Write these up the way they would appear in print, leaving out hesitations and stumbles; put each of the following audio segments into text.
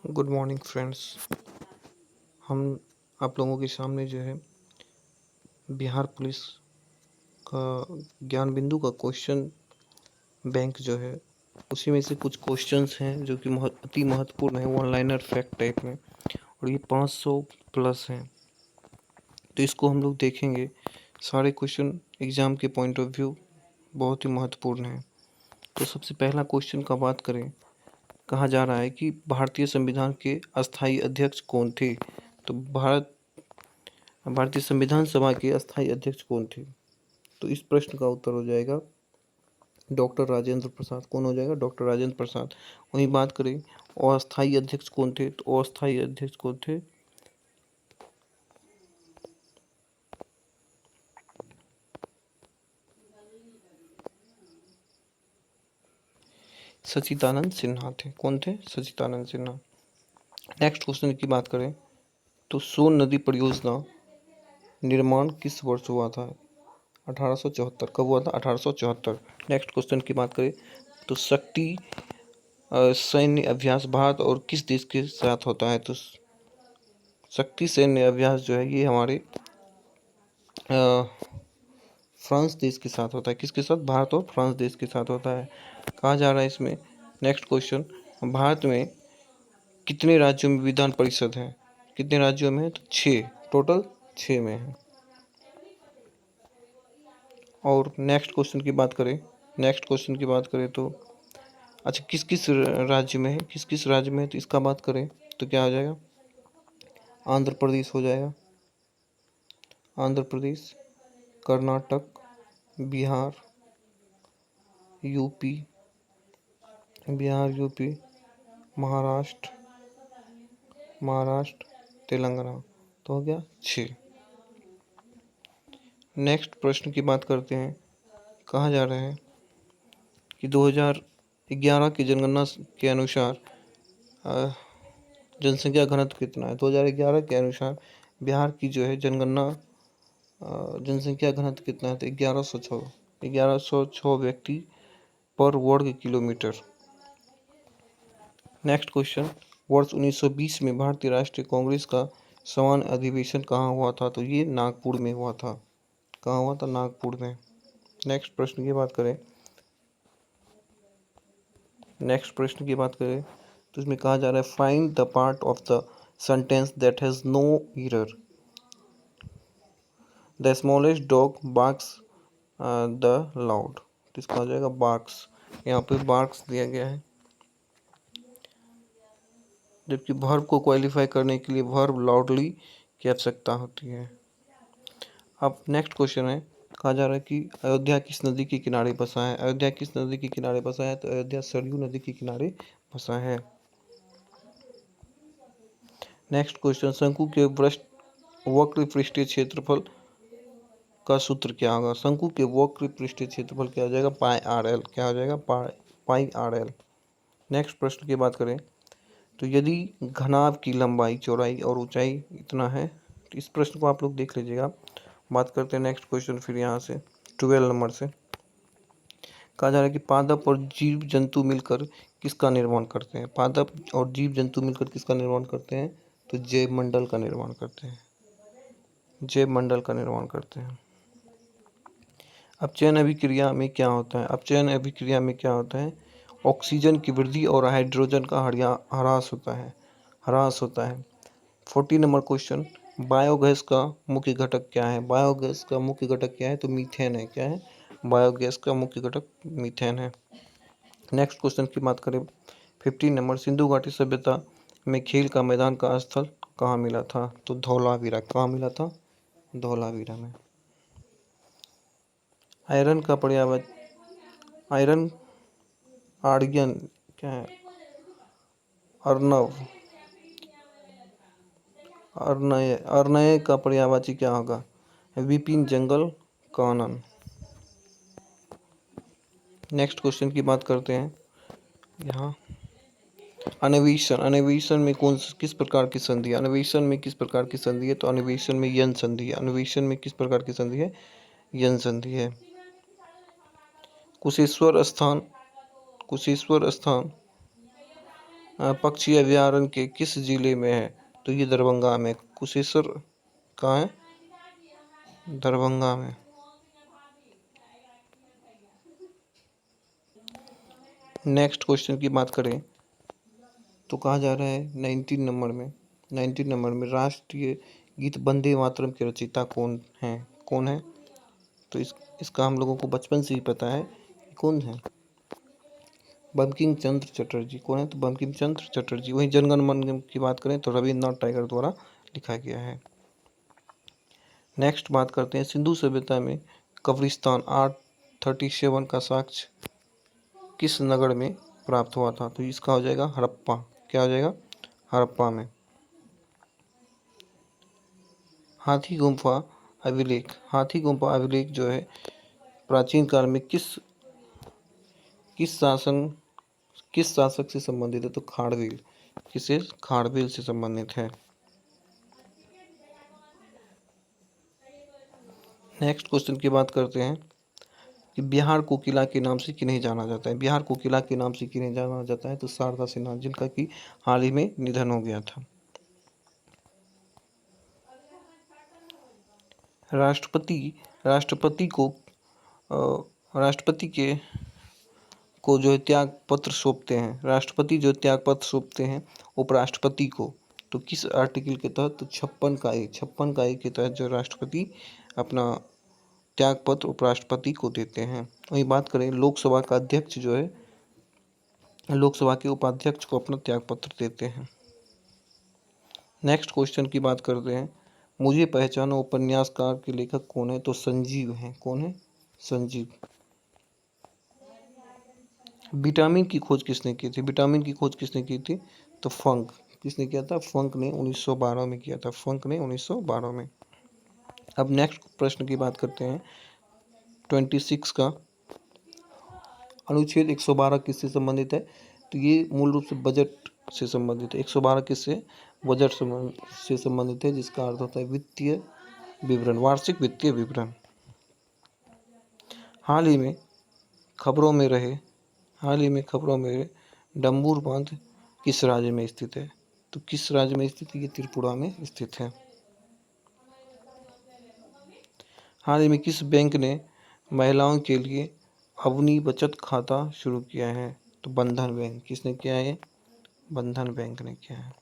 Good morning friends. हम आप लोगों के सामने जो है बिहार पुलिस का ज्ञान बिंदु का क्वेश्चन बैंक जो है उसी में से कुछ क्वेश्चंस हैं जो कि अति महत्वपूर्ण है, वन लाइनर फैक्ट टाइप में, और ये 500 प्लस हैं। तो इसको हम लोग देखेंगे। सारे क्वेश्चन एग्ज़ाम के पॉइंट ऑफ व्यू बहुत ही महत्वपूर्ण हैं। तो सबसे पहला क्वेश्चन का बात करें, कहा जा रहा है कि भारतीय संविधान के अस्थायी अध्यक्ष कौन थे। तो भारतीय संविधान सभा के अस्थायी अध्यक्ष कौन थे। तो इस प्रश्न का उत्तर हो जाएगा डॉक्टर राजेंद्र प्रसाद। कौन हो जाएगा? डॉक्टर राजेंद्र प्रसाद। वहीं बात करें अस्थायी अध्यक्ष कौन थे, तो अस्थायी अध्यक्ष कौन थे? सच्चिदानंद सिन्हा थे। कौन थे? सच्चिदानंद सिन्हा। नेक्स्ट क्वेश्चन की बात करें तो सोन नदी परियोजना निर्माण किस वर्ष हुआ था? 1874। कब हुआ था? 1874। नेक्स्ट क्वेश्चन की बात करें तो शक्ति सैन्य अभ्यास भारत और किस देश के साथ होता है? तो शक्ति सैन्य अभ्यास जो है ये हमारे फ्रांस देश के साथ होता है। किसके साथ? भारत और फ्रांस देश के साथ होता है। कहा जा रहा है इसमें नेक्स्ट क्वेश्चन, भारत में कितने राज्यों में विधान परिषद है? कितने राज्यों में है? तो 6, टोटल 6 में है। और नेक्स्ट क्वेश्चन की बात करें तो अच्छा किस किस राज्य में है? किस किस राज्य में है? तो इसका बात करें तो क्या हो जाएगा? आंध्र प्रदेश हो जाएगा। आंध्र प्रदेश, कर्नाटक, बिहार, यूपी, महाराष्ट्र, तेलंगाना। तो हो गया 6। नेक्स्ट प्रश्न की बात करते हैं। कहा जा रहा है कि 2011 की जनगणना के अनुसार जनसंख्या घनत्व कितना है? 2011 के अनुसार बिहार की जो है जनगणना जनसंख्या घनत्व कितना है? तो 1106 व्यक्ति पर वर्ग किलोमीटर। नेक्स्ट क्वेश्चन, वर्ष 1920 में भारतीय राष्ट्रीय कांग्रेस का सामान्य अधिवेशन कहाँ हुआ था? तो ये नागपुर में हुआ था। कहाँ हुआ था? नागपुर में। नेक्स्ट प्रश्न की बात करें तो इसमें कहा जा रहा है find the part of the sentence that has no error. The smallest dog barks the loud. तो इसका हो जाएगा बार्क्स। यहाँ पे बार्क्स दिया गया है, जबकि वर्ब को क्वालिफाई करने के लिए वर्ब लाउडली की आवश्यकता होती है। अब नेक्स्ट क्वेश्चन है, कहा जा रहा है कि अयोध्या किस नदी के किनारे बसा है? अयोध्या किस नदी के किनारे बसा है? तो अयोध्या सरयू नदी के किनारे बसा है। नेक्स्ट क्वेश्चन, शंकु के वक्र पृष्ठीय क्षेत्रफल का सूत्र क्या होगा? शंकु के वक्र पृष्ठीय क्षेत्रफल क्या हो जाएगा? पाई आर एल। क्या हो जाएगा? पाई आर एल। नेक्स्ट प्रश्न की बात करें तो यदि घनाभ की लंबाई, चौड़ाई और ऊंचाई इतना है, तो इस प्रश्न को आप लोग देख लीजिएगा। बात करते हैं नेक्स्ट क्वेश्चन फिर यहाँ से 12 नंबर से। कहा जा रहा है कि पादप और जीव जंतु मिलकर किसका निर्माण करते हैं? पादप और जीव जंतु मिलकर किसका निर्माण करते हैं? तो जैव मंडल का निर्माण करते हैं। जैव मंडल का निर्माण करते हैं। अपचयन अभिक्रिया में क्या होता है? अपचयन अभिक्रिया में क्या होता है? ऑक्सीजन की वृद्धि और हाइड्रोजन का ह्रास होता है। 40 नंबर क्वेश्चन, बायोगैस का मुख्य घटक क्या है? बायोगैस का मुख्य घटक क्या है? तो मीथेन है। क्या है? बायोगैस का मुख्य घटक मीथेन है। नेक्स्ट क्वेश्चन की बात करें 15 नंबर, सिंधु घाटी सभ्यता में खेल का मैदान का स्थल कहाँ मिला था? तो धौलावीरा। कहाँ मिला था? धौलावीरा में। आयरन का पर्यायवाची, आयरन आर्यन क्या है? अर्नव। अर्नय का पर्यायवाची क्या होगा? विपिन, जंगल, कानन। नेक्स्ट क्वेश्चन की बात करते हैं यहाँ, अन्वेषण में किस प्रकार की संधि है? अन्वेषण में किस प्रकार की संधि है? तो अन्वेषण में यन संधि है। अन्वेषण में किस प्रकार की संधि है? यन संधि है। कुशेश्वर स्थान पक्षी अभयारण्य के किस जिले में है? तो ये दरभंगा में। कुशेश्वर कहाँ है? दरभंगा में। नेक्स्ट क्वेश्चन की बात करें तो कहा जा रहा है 19 नंबर में राष्ट्रीय गीत वंदे मातरम के रचयिता कौन है? तो इसका हम लोगों को बचपन से ही पता है कौन है। बंकिम चंद्र चटर्जी। कौन है? तो बंकिम चंद्र चटर्जी। वहीं जनगण मन की बात करें तो रविन्द्रनाथ टैगोर द्वारा लिखा गया है। नेक्स्ट बात करते हैं सिंधु सभ्यता में कब्रिस्तान 837 का साक्ष्य किस नगर में प्राप्त हुआ था? तो इसका हो जाएगा हड़प्पा। क्या हो जाएगा? हड़प्पा में। हाथी गुम्फा अभिलेख जो है प्राचीन काल में किस शासक से संबंधित है? तो खाड़वेल से संबंधित है। नेक्स्ट क्वेश्चन की बात करते हैं कि बिहार को किला के नाम से किन्हें जाना जाता है? बिहार को किला के नाम से किन्हें जाना जाता है? तो शारदा सिन्हा, जिनका कि हाल ही में निधन हो गया था। राष्ट्रपति को जो त्याग पत्र सौंपते हैं, राष्ट्रपति जो त्याग पत्र सौंपते हैं उपराष्ट्रपति को, तो किस आर्टिकल के तहत? तो 56 के तहत जो राष्ट्रपति अपना त्याग पत्र उपराष्ट्रपति को देते हैं। वही बात करें लोकसभा का अध्यक्ष जो है लोकसभा के उपाध्यक्ष को अपना त्याग पत्र देते हैं। नेक्स्ट क्वेश्चन की बात करते हैं मुझे पहचानो उपन्यासकार के लेखक कौन है? तो संजीव हैं। कौन है? संजीव। विटामिन की खोज किसने की थी? विटामिन की खोज किसने की थी? तो फंक। किसने किया था? फंक ने 1912 में किया था। फंक ने 1912 में। अब नेक्स्ट प्रश्न की बात करते हैं 26 का अनुच्छेद 112 किससे संबंधित है? तो ये मूल रूप से बजट से संबंधित है। 112 किससे? बजट से संबंधित है, जिसका अर्थ होता है वित्तीय विवरण, वार्षिक वित्तीय विवरण। हाल ही में खबरों में रहे डंबूर बांध किस राज्य में स्थित है? तो किस राज्य में स्थित है? ये त्रिपुरा में स्थित है। हाल ही में किस बैंक ने महिलाओं के लिए अवनी बचत खाता शुरू किया है? तो बंधन बैंक। किसने किया है? बंधन बैंक ने किया है।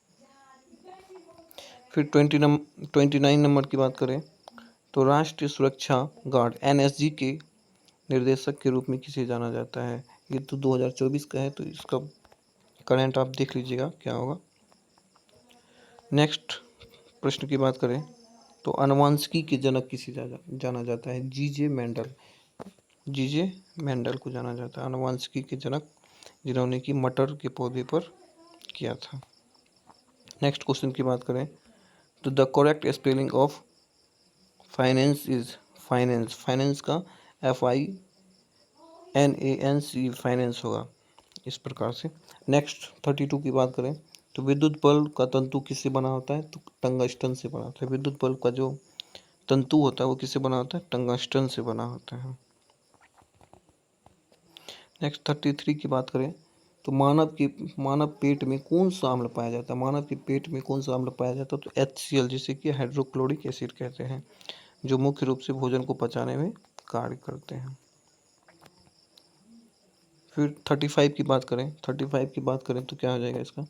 फिर 29 नंबर की बात करें तो राष्ट्रीय सुरक्षा गार्ड NSG के निर्देशक के रूप में किसे जाना जाता है? ये तो 2024 का है, तो इसका करंट आप देख लीजिएगा क्या होगा। नेक्स्ट प्रश्न की बात करें तो आनुवंशिकी के जनक किसे जाना जाता है? जीजे मेंडल को जाना जाता है आनुवंशिकी के जनक, जिन्होंने कि मटर के पौधे पर किया था। नेक्स्ट क्वेश्चन की बात करें तो the correct spelling of finance is finance का FINANCE फाइनेंस होगा इस प्रकार से। नेक्स्ट 32 की बात करें तो विद्युत बल्ब का तंतु किससे बना होता है? तो टंगस्टन से बना होता है। विद्युत बल्ब का जो तंतु होता है वो किससे बना होता है? टंगस्टन से बना होता है। नेक्स्ट 33 की बात करें तो मानव पेट में कौन सा अम्ल पाया जाता है? मानव के पेट में कौन सा अम्ल पाया जाता है? तो HCl, जिसे कि हाइड्रोक्लोरिक एसिड कहते हैं, जो मुख्य रूप से भोजन को पचाने में कार्य करते हैं। फिर 35 की बात करें तो क्या हो जाएगा इसका?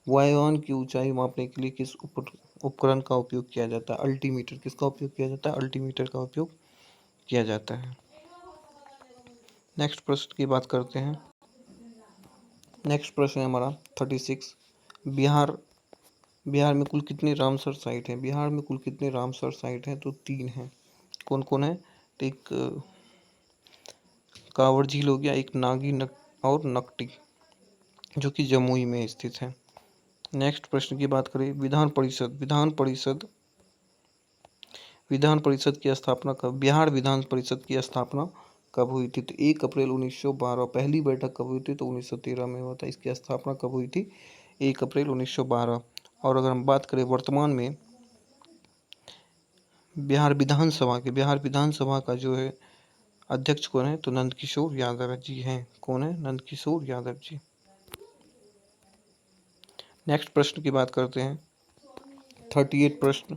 वायुयान की ऊंचाई मापने के लिए किस उपकरण का उपयोग किया जाता है? अल्टीमीटर। किसका उपयोग किया जाता है? अल्टीमीटर का उपयोग किया जाता है। नेक्स्ट प्रश्न की बात करते हैं। नेक्स्ट प्रश्न है हमारा 36। बिहार में कुल कितने रामसर साइट हैं? बिहार में कुल कितने रामसर साइट हैं? तो 3 हैं। कौन कौन है? तो एक कांवड़ झील हो गया, एक नागी और नकटी, जो कि जमुई में स्थित है। नेक्स्ट प्रश्न की बात करें विधान परिषद की स्थापना कब? बिहार विधान परिषद की स्थापना कब हुई थी? तो 1 अप्रैल 1912। पहली बैठक कब हुई थी? तो 1913 में हुआ था। इसकी स्थापना कब हुई थी? 1 अप्रैल 1912। और अगर हम बात करें वर्तमान में बिहार विधानसभा का जो है अध्यक्ष कौन है? तो नंदकिशोर यादव जी हैं। कौन है? नंदकिशोर यादव जी। नेक्स्ट प्रश्न की बात करते हैं। 38 प्रश्न,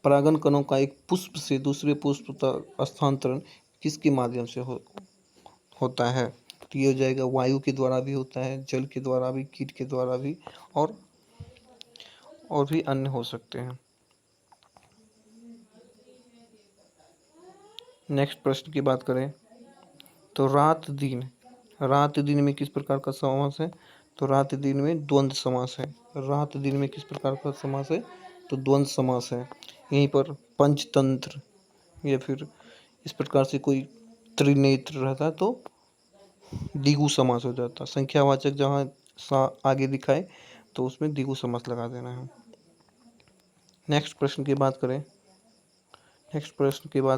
परागन कणों का एक पुष्प से दूसरे पुष्प तक स्थानांतरण किसके माध्यम से होता है? तो ये हो जाएगा वायु के द्वारा भी होता है, जल के द्वारा भी, कीट के द्वारा भी, और भी अन्य हो सकते हैं। नेक्स्ट प्रश्न की बात करें तो रात दिन में किस प्रकार का समास है? तो रात दिन में द्वंद्व समास है। रात दिन में किस प्रकार का समास है? तो द्वंद्व समास है। यहीं पर पंचतंत्र या फिर इस प्रकार से कोई त्रिनेत्र रहता तो द्विगु समास हो जाता। संख्यावाचक जहाँ आगे दिखाए तो उसमें द्विगु समास लगा देना है। नेक्स्ट प्रश्न की बात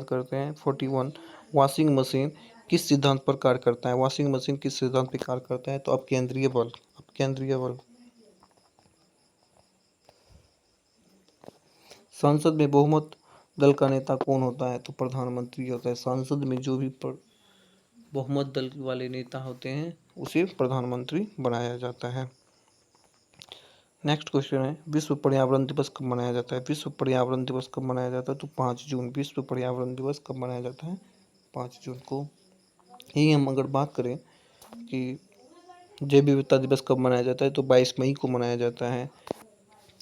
करते हैं 41, वॉशिंग मशीन किस सिद्धांत पर कार्य करता है? वॉशिंग मशीन किस सिद्धांत पर कार्य करता है? तो अपकेंद्रीय बल। संसद में बहुमत दल का नेता कौन होता है? तो प्रधानमंत्री होता है। संसद में जो भी बहुमत दल वाले नेता होते हैं उसे प्रधानमंत्री बनाया जाता है। नेक्स्ट क्वेश्चन है, विश्व पर्यावरण दिवस कब मनाया जाता है? विश्व पर्यावरण दिवस कब मनाया जाता है? तो 5 जून। विश्व पर्यावरण दिवस कब मनाया जाता है? 5 जून को। यही हम अगर बात करें कि जैव विविधता दिवस कब मनाया जाता है तो 22 मई को मनाया जाता है।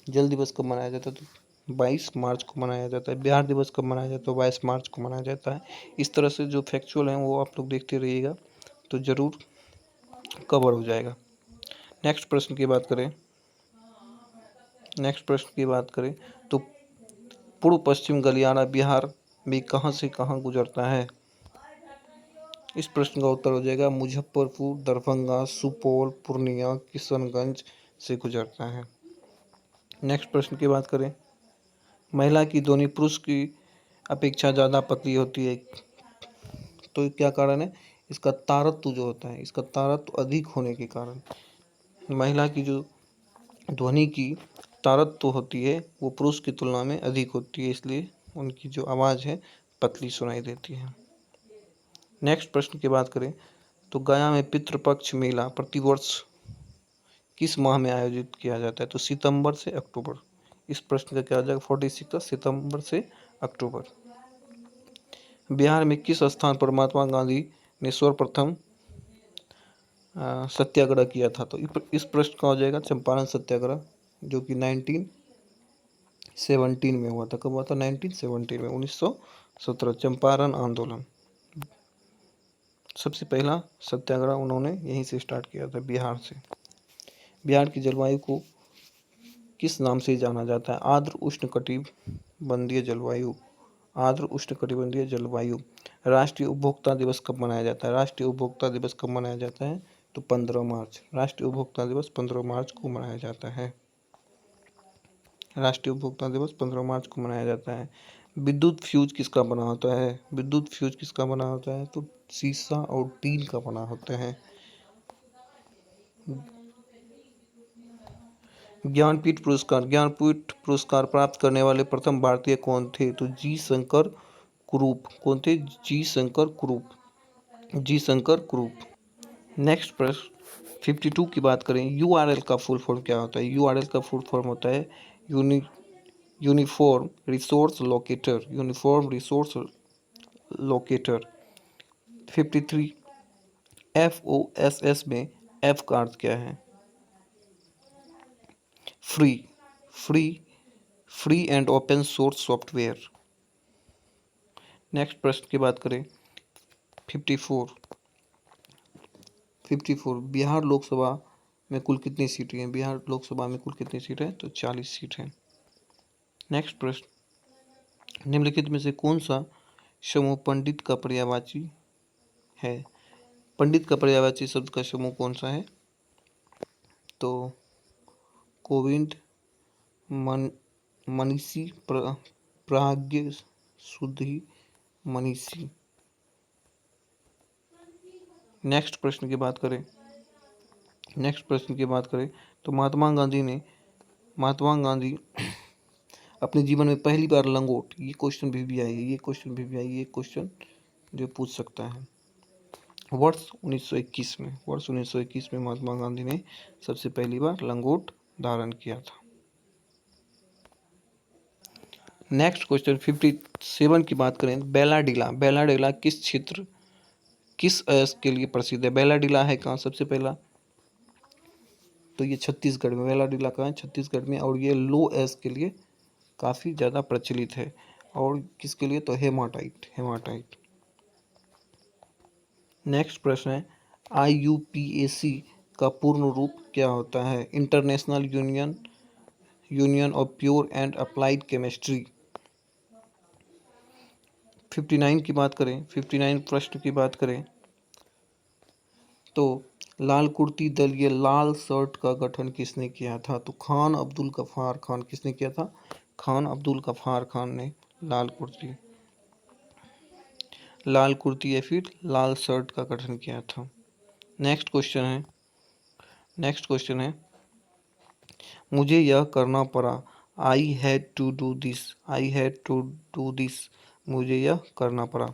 जल दिवस कब मनाया जाता है? तो 22 मार्च को मनाया जाता है। बिहार दिवस कब मनाया जाता है? तो 22 मार्च को मनाया जाता है। इस तरह से जो फैक्चुअल हैं वो आप लोग देखते रहिएगा तो ज़रूर कवर हो जाएगा। नेक्स्ट प्रश्न की बात करें तो पूर्व पश्चिम गलियारा बिहार में कहाँ से कहाँ गुजरता है? इस प्रश्न का उत्तर हो जाएगा मुजफ्फरपुर, दरभंगा, सुपौल, पूर्णिया, किशनगंज से गुजरता है। नेक्स्ट प्रश्न की बात करें, महिला की ध्वनि पुरुष की अपेक्षा ज़्यादा पतली होती है तो क्या कारण है? इसका तारत्व जो होता है, इसका तारत्व अधिक होने के कारण महिला की जो ध्वनि की तारत्व होती है वो पुरुष की तुलना में अधिक होती है, इसलिए उनकी जो आवाज़ है पतली सुनाई देती है। नेक्स्ट प्रश्न की बात करें तो गया में पितृपक्ष मेला प्रतिवर्ष किस माह में आयोजित किया जाता है? तो सितंबर से अक्टूबर। इस प्रश्न का क्या हो जाएगा? 46 सितंबर से अक्टूबर। बिहार में किस स्थान पर महात्मा गांधी ने सर्वप्रथम सत्याग्रह किया था? तो इस प्रश्न का हो जाएगा चंपारण सत्याग्रह, जो कि 1917 में हुआ था। कब हुआ था? 1917 में, 1917 चंपारण आंदोलन। सबसे पहला सत्याग्रह उन्होंने यहीं से स्टार्ट किया था, बिहार से। बिहार की जलवायु को किस नाम से जाना जाता है? आर्द्र उष्णकटिबंधीय जलवायु। आर्द्र उष्णकटिबंधीय जलवायु। राष्ट्रीय उपभोक्ता दिवस कब मनाया जाता है? राष्ट्रीय उपभोक्ता दिवस कब मनाया जाता है? तो 15 मार्च। राष्ट्रीय उपभोक्ता दिवस 15 मार्च को मनाया जाता है। राष्ट्रीय उपभोक्ता दिवस 15 मार्च को मनाया जाता है। विद्युत फ्यूज किसका बना होता है? विद्युत फ्यूज किसका बना होता है? तो शीशा और टीन का बना होता है। ज्ञानपीठ पुरस्कार प्राप्त करने वाले प्रथम भारतीय कौन थे? तो जी शंकर कुरूप। कौन थे? जी शंकर कुरूप। नेक्स्ट प्रश्न 52 की बात करें, यूआरएल का फुल फॉर्म क्या होता है? यूआरएल का फुल फॉर्म होता है यूनिफॉर्म रिसोर्स लोकेटर। 53 FOSS में F का अर्थ क्या है? Free and open source software. Next प्रश्न की बात करें 54 बिहार लोकसभा में कुल कितनी सीटें हैं? बिहार लोकसभा में कुल कितनी सीटें हैं? तो 40 सीट हैं। नेक्स्ट प्रश्न, निम्नलिखित में से कौन सा समूह पंडित का पर्यायवाची है? पंडित का पर्यायवाची शब्द का समूह कौन सा है? तो कोविंद, मनीषी, प्राज्ञ, शुद्धि, मनीषी। नेक्स्ट प्रश्न की बात करें तो महात्मा गांधी अपने जीवन में पहली बार लंगोट, ये क्वेश्चन भी आई है, ये क्वेश्चन जो पूछ सकता है। वर्ष 1921 में, वर्ष 1921 में महात्मा गांधी ने सबसे पहली बार लंगोट धारण किया था। नेक्स्ट क्वेश्चन 57 की बात करें, बेलाडीला, बेलाडीला किस क्षेत्र, किस अयस्क के लिए प्रसिद्ध है? बेलाडीला है कहाँ? सबसे पहला तो ये छत्तीसगढ़ में, बेलाडीला कहाँ है? छत्तीसगढ़ में। और ये लो अयस्क के लिए काफ़ी ज़्यादा प्रचलित है। और किसके लिए? तो हेमाटाइट, हेमाटाइट। नेक्स्ट प्रश्न है, IUPAC का पूर्ण रूप क्या होता है? International union of pure and applied chemistry. 59 की बात करें, 59 प्रश्न की बात करें तो लाल कुर्ती दल, ये लाल शर्ट का गठन किसने किया था? तो खान अब्दुल गफ्फार खान। किसने किया था? खान अब्दुल गफ्फार खान ने लाल कुर्ती या फिर लाल शर्ट का गठन किया था। नेक्स्ट क्वेश्चन है, मुझे यह करना पड़ा। I had to do this, I had to do this, मुझे यह करना पड़ा।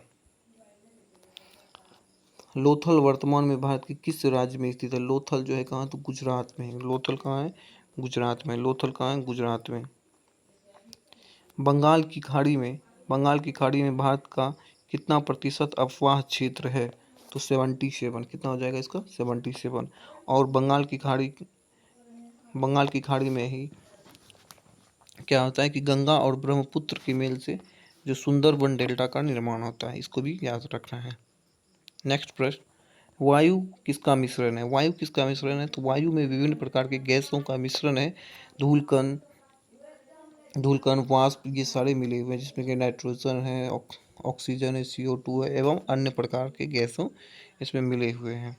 लोथल वर्तमान में भारत के किस राज्य में स्थित है? लोथल जो है कहाँ? तो गुजरात में है। लोथल कहाँ है? गुजरात में। लोथल कहाँ है? गुजरात में। बंगाल की खाड़ी में भारत का कितना प्रतिशत अपवाह क्षेत्र है? तो 77। कितना हो जाएगा इसका? 77। और बंगाल की खाड़ी में ही क्या होता है कि गंगा और ब्रह्मपुत्र के मेल से जो सुंदरबन डेल्टा का निर्माण होता है, इसको भी याद रखना है। नेक्स्ट प्रश्न, वायु किसका मिश्रण है? वायु किसका मिश्रण है? तो वायु में विभिन्न प्रकार के गैसों का मिश्रण है। धूलकण, वाष्प, ये सारे मिले हुए हैं, जिसमें कि नाइट्रोजन है, ऑक्सीजन है, CO2 है एवं अन्य प्रकार के गैसों इसमें मिले हुए हैं।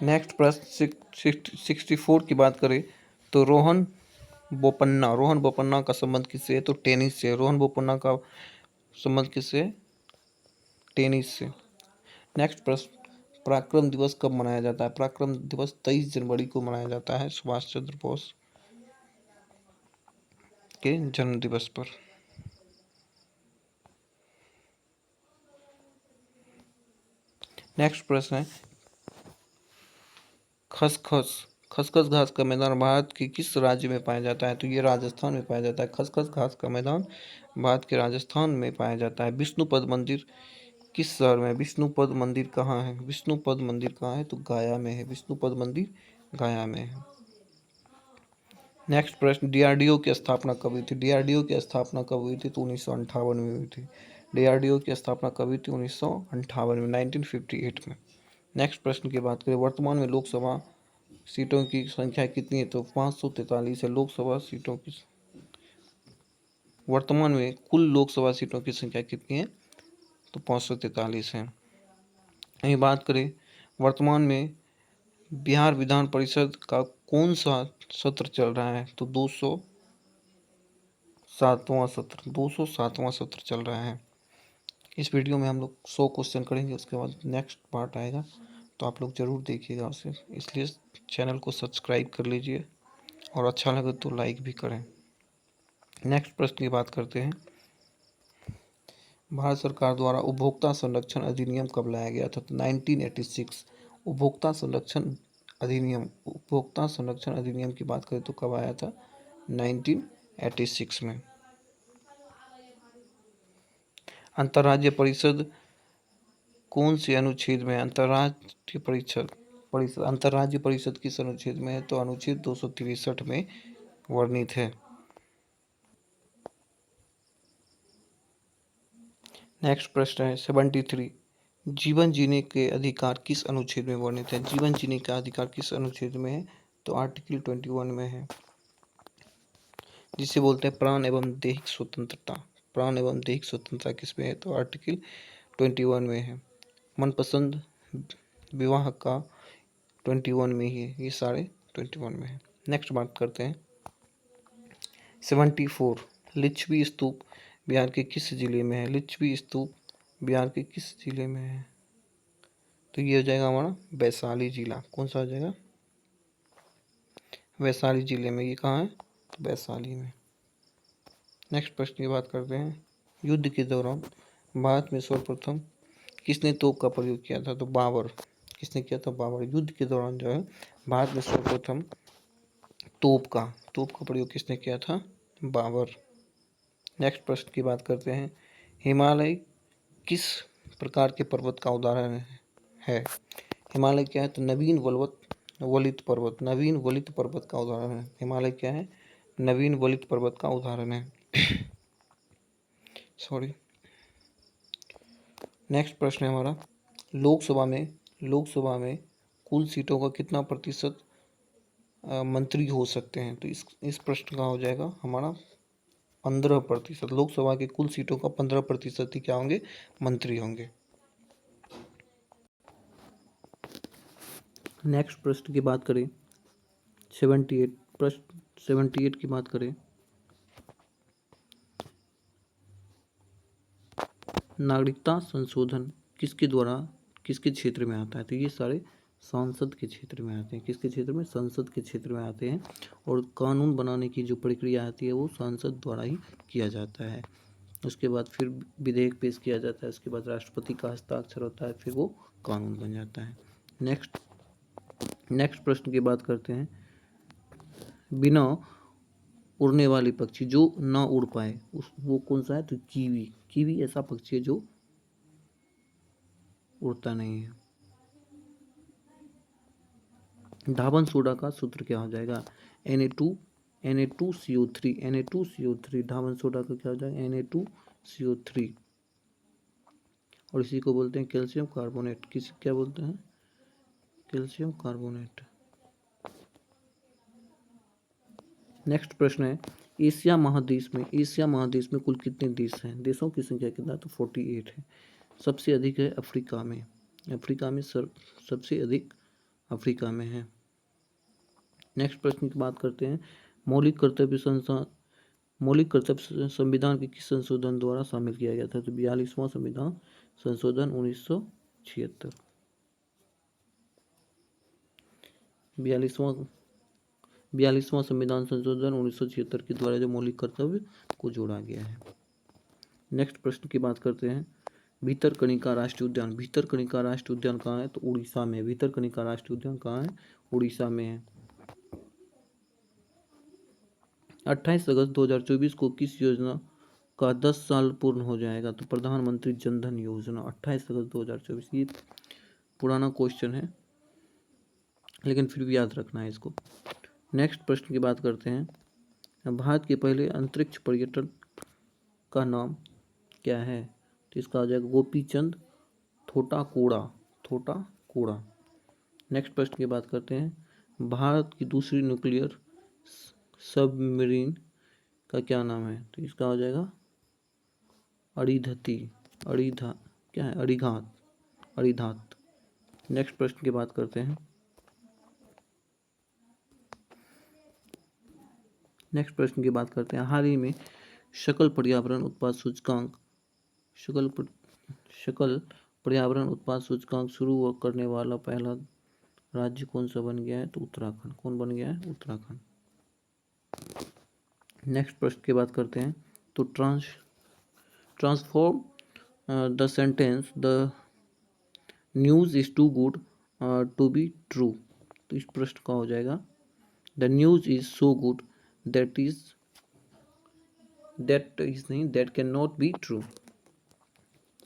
नेक्स्ट प्रश्न 64 की बात करें तो रोहन बोपन्ना का संबंध किससे है? तो टेनिस से। रोहन बोपन्ना का संबंध किससे? टेनिस से। नेक्स्ट प्रश्न, पराक्रम दिवस कब मनाया जाता है? पराक्रम दिवस 23 जनवरी को मनाया जाता है, सुभाष चंद्र बोस के जन्म दिवस पर। नेक्स्ट प्रश्न है, खसखस घास का मैदान भारत के किस राज्य में पाया जाता है? तो ये राजस्थान में पाया जाता है। खसखस घास का मैदान भारत के राजस्थान में पाया जाता है। विष्णुपद मंदिर किस शहर में? विष्णुपद मंदिर कहाँ है? विष्णुपद मंदिर कहाँ है? तो गया में है। विष्णुपद मंदिर गया में है। नेक्स्ट प्रश्न, DRDO की स्थापना कब हुई थी? DRDO की स्थापना कब हुई थी? तो 1958 में हुई थी। DRDO की स्थापना कब हुई थी? 1958 में, 1958 में। नेक्स्ट प्रश्न की बात करें, वर्तमान में लोकसभा सीटों की संख्या कितनी है? तो 543 है लोकसभा सीटों की। वर्तमान में कुल लोकसभा सीटों की संख्या कितनी है? तो 543 है। यही बात करें, वर्तमान में बिहार विधान परिषद का कौन सा सत्र चल रहा है? तो 207वां सत्र चल रहा है। इस वीडियो में हम लोग 100 क्वेश्चन करेंगे, उसके बाद नेक्स्ट पार्ट आएगा, तो आप लोग ज़रूर देखिएगा उसे। इसलिए चैनल को सब्सक्राइब कर लीजिए और अच्छा लगे तो लाइक भी करें। नेक्स्ट प्रश्न की बात करते हैं, भारत सरकार द्वारा उपभोक्ता संरक्षण अधिनियम कब लाया गया था? तो 1986। उपभोक्ता संरक्षण अधिनियम की बात करें तो कब आया था? 1986 में। अंतर्राज्यीय परिषद कौन से अनुच्छेद में? अंतर्राज्यीय परिषद किस अनुच्छेद में है? तो अनुच्छेद 263 में वर्णित है। नेक्स्ट प्रश्न है 73, जीवन जीने के अधिकार किस अनुच्छेद में वर्णित है? जीवन जीने का अधिकार किस अनुच्छेद में है? तो आर्टिकल 21 में है, जिसे बोलते हैं प्राण एवं दैहिक स्वतंत्रता। प्राण एवं दैहिक स्वतंत्रता किसमें है? तो आर्टिकल 21 में है। मनपसंद विवाह का 21 में ही है, ये सारे 21 में है। नेक्स्ट बात करते हैं 74, लिच्छवी स्तूप बिहार के किस जिले में है? लिच्छवी स्तूप बिहार के किस जिले में है? तो ये हो जाएगा हमारा वैशाली जिला। कौन सा हो जाएगा? वैशाली जिले में। ये कहाँ है? तो वैशाली में। नेक्स्ट प्रश्न की बात करते हैं, युद्ध के दौरान भारत में सर्वप्रथम किसने तोप का प्रयोग किया था? तो बाबर। किसने किया था? बाबर। युद्ध के दौरान जो है भारत में सर्वप्रथम तोप का प्रयोग किसने किया था? बाबर। नेक्स्ट प्रश्न की बात करते हैं। हिमालय किस प्रकार के पर्वत का उदाहरण है? हिमालय क्या है? तो नवीन वलित पर्वत। नवीन वलित पर्वत का उदाहरण है। हिमालय क्या है? नवीन वलित पर्वत का उदाहरण है। सॉरी। नेक्स्ट प्रश्न है हमारा, लोकसभा में कुल सीटों का कितना प्रतिशत मंत्री हो सकते हैं? तो इस प्रश्न का हो जाएगा हमारा 15%। लोकसभा के कुल सीटों का 15% ही क्या होंगे? मंत्री होंगे। नेक्स्ट प्रश्न की बात करें 78 प्रश्न 78 की बात करें, नागरिकता संशोधन किसके द्वारा किसके क्षेत्र में आता है? तो ये सारे संसद के क्षेत्र में आते हैं। किसके क्षेत्र में? संसद के क्षेत्र में आते हैं। और कानून बनाने की जो प्रक्रिया आती है वो संसद द्वारा ही किया जाता है। उसके बाद फिर विधेयक पेश किया जाता है, उसके बाद राष्ट्रपति का हस्ताक्षर होता है, फिर वो कानून बन जाता है। नेक्स्ट प्रश्न की बात करते हैं, बिना उड़ने वाले पक्षी जो ना उड़ पाए वो कौन सा है? तो कीवी ऐसा पक्षी है जो उड़ता नहीं है। धावन सोडा का सूत्र क्या हो जाएगा? Na2CO3 धावन सोडा का क्या हो जाएगा? Na2CO3। और इसी को बोलते हैं कैल्शियम कार्बोनेट। क्या बोलते हैं? Calcium carbonate. नेक्स्ट प्रश्न है, एशिया महादेश में कुल कितने देश हैं? देशों की संख्या कितना है? तो 48 है। सबसे अधिक है अफ्रीका में। सबसे अधिक अफ्रीका में है। नेक्स्ट प्रश्न की बात करते हैं, मौलिक कर्तव्य संविधान के किस संशोधन द्वारा शामिल किया गया था? तो 42वां संविधान संशोधन 1976। 42वां संविधान संशोधन 1976 के द्वारा जो मौलिक कर्तव्य को जोड़ा गया है। नेक्स्ट प्रश्न की बात करते हैं, भितरकनिका राष्ट्रीय उद्यान कहाँ है? तो उड़ीसा में। भितरकनिका राष्ट्रीय उद्यान कहाँ है? उड़ीसा में है। 28 अगस्त 2024 को किस योजना का 10 साल पूर्ण हो जाएगा? तो प्रधानमंत्री जनधन योजना। 28 अगस्त 2024। ये पुराना क्वेश्चन है लेकिन फिर भी याद रखना है इसको। नेक्स्ट प्रश्न की बात करते हैं, भारत के पहले अंतरिक्ष पर्यटन का नाम क्या है? तो इसका आ जाएगा गोपीचंद थोटाकोड़ा। नेक्स्ट प्रश्न की बात करते हैं, भारत की दूसरी न्यूक्लियर सबमरीन का क्या नाम है? तो इसका हो जाएगा अड़ीघात। नेक्स्ट प्रश्न की बात करते हैं, हाल ही में सकल पर्यावरण उत्पाद सूचकांक शुरू करने वाला पहला राज्य कौन सा बन गया है? तो उत्तराखंड। कौन बन गया है? उत्तराखंड। नेक्स्ट प्रश्न की बात करते हैं, तो transform the sentence the news is too good to be true. तो इस प्रश्न का हो जाएगा the news is so good that can not be true.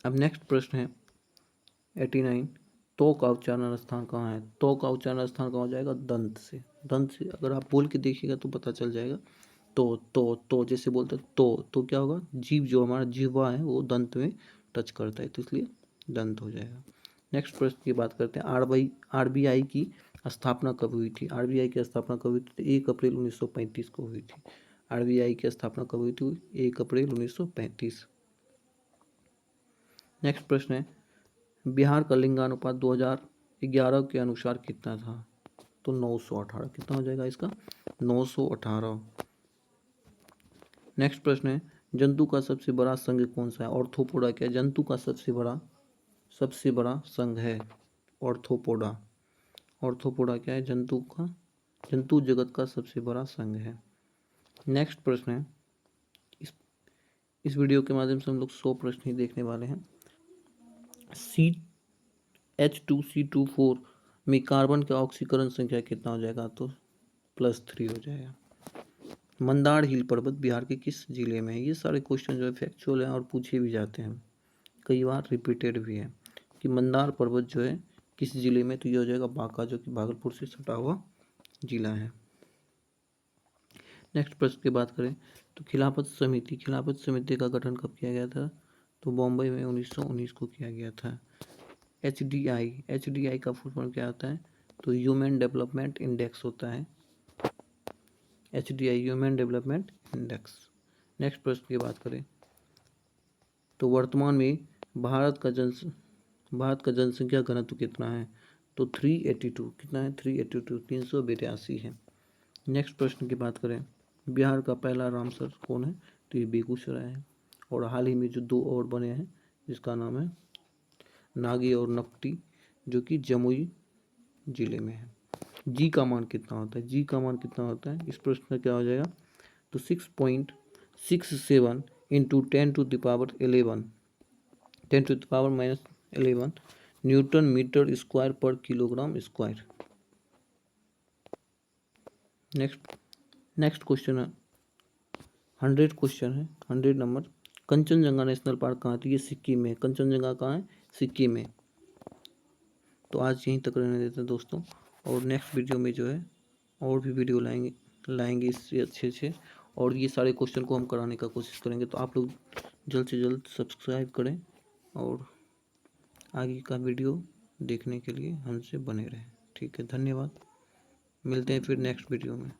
अब नेक्स्ट प्रश्न है 89, तो का उच्चारण स्थान कहाँ है? तो का उच्चारण स्थान कहाँ हो जाएगा? दंत से। अगर आप बोल के देखिएगा तो पता चल जाएगा। तो जैसे बोलते हैं तो क्या होगा? जीभ जो हमारा जिह्वा है वो दंत में टच करता है, तो इसलिए दंत हो जाएगा। नेक्स्ट प्रश्न की बात करते हैं, आरबीआई की स्थापना कब हुई थी? आरबीआई की स्थापना कब हुई थी? 1 अप्रैल 1935 को हुई थी। आरबीआई की स्थापना कब हुई थी? 1 अप्रैल 1935। नेक्स्ट प्रश्न है, बिहार का लिंगानुपात 2011 के अनुसार कितना था? तो 918। कितना हो जाएगा इसका? 918। नेक्स्ट प्रश्न है, जंतु का सबसे बड़ा संघ कौन सा है? ऑर्थोपोडा क्या जंतु का सबसे बड़ा संघ है? ऑर्थोपोडा क्या है? जंतु जगत का सबसे बड़ा संघ है। नेक्स्ट प्रश्न है, इस वीडियो के माध्यम से हम लोग 100 प्रश्न ही देखने वाले हैं। H2C24 में कार्बन का ऑक्सीकरण संख्या कितना हो जाएगा? तो +3 हो जाएगा। मंदार हिल पर्वत बिहार के किस जिले में है? ये सारे क्वेश्चन जो है फैक्चुअल हैं और पूछे भी जाते हैं, कई बार रिपीटेड भी है कि मंदार पर्वत जो है किस जिले में? तो ये हो जाएगा बांका, जो कि भागलपुर से सटा हुआ जिला है। नेक्स्ट प्रश्न की बात करें तो खिलाफत समिति का गठन कब किया गया था? तो बॉम्बे में 1919 को किया गया था। एचडीआई का फुल फॉर्म क्या होता है? तो ह्यूमन डेवलपमेंट इंडेक्स होता है। HDI human development index. Next प्रश्न की बात करें तो वर्तमान में भारत का जनसंख्या घनत्व कितना है? तो 382। कितना है? 382, 382 है। नेक्स्ट प्रश्न की बात करें बिहार का पहला रामसर कौन है? तो ये बेगूसराय है। और हाल ही में जो 2 और बने हैं जिसका नाम है नागी और नकटी, जो कि जमुई जिले में है। जी का मान कितना होता है? जी का मान कितना होता है? इस प्रश्न का क्या हो जाएगा? तो 6.67 इंटू 10⁻11 10⁻11 न्यूटन मीटर स्क्वायर पर किलोग्राम स्क्वायर। नेक्स्ट क्वेश्चन है 100 क्वेश्चन है 100 नंबर। कंचनजंगा नेशनल पार्क कहाँ है? तो ये सिक्किम में। कंचनजंगा कहाँ है? सिक्किम में। तो आज यहीं तक रहने देते हैं दोस्तों, और नेक्स्ट वीडियो में जो है और भी वीडियो लाएंगे इससे अच्छे, और ये सारे क्वेश्चन को हम कराने का कोशिश करेंगे। तो आप लोग जल्द से जल्द सब्सक्राइब करें और आगे का वीडियो देखने के लिए हमसे बने रहें। ठीक है, धन्यवाद। मिलते हैं फिर नेक्स्ट वीडियो में।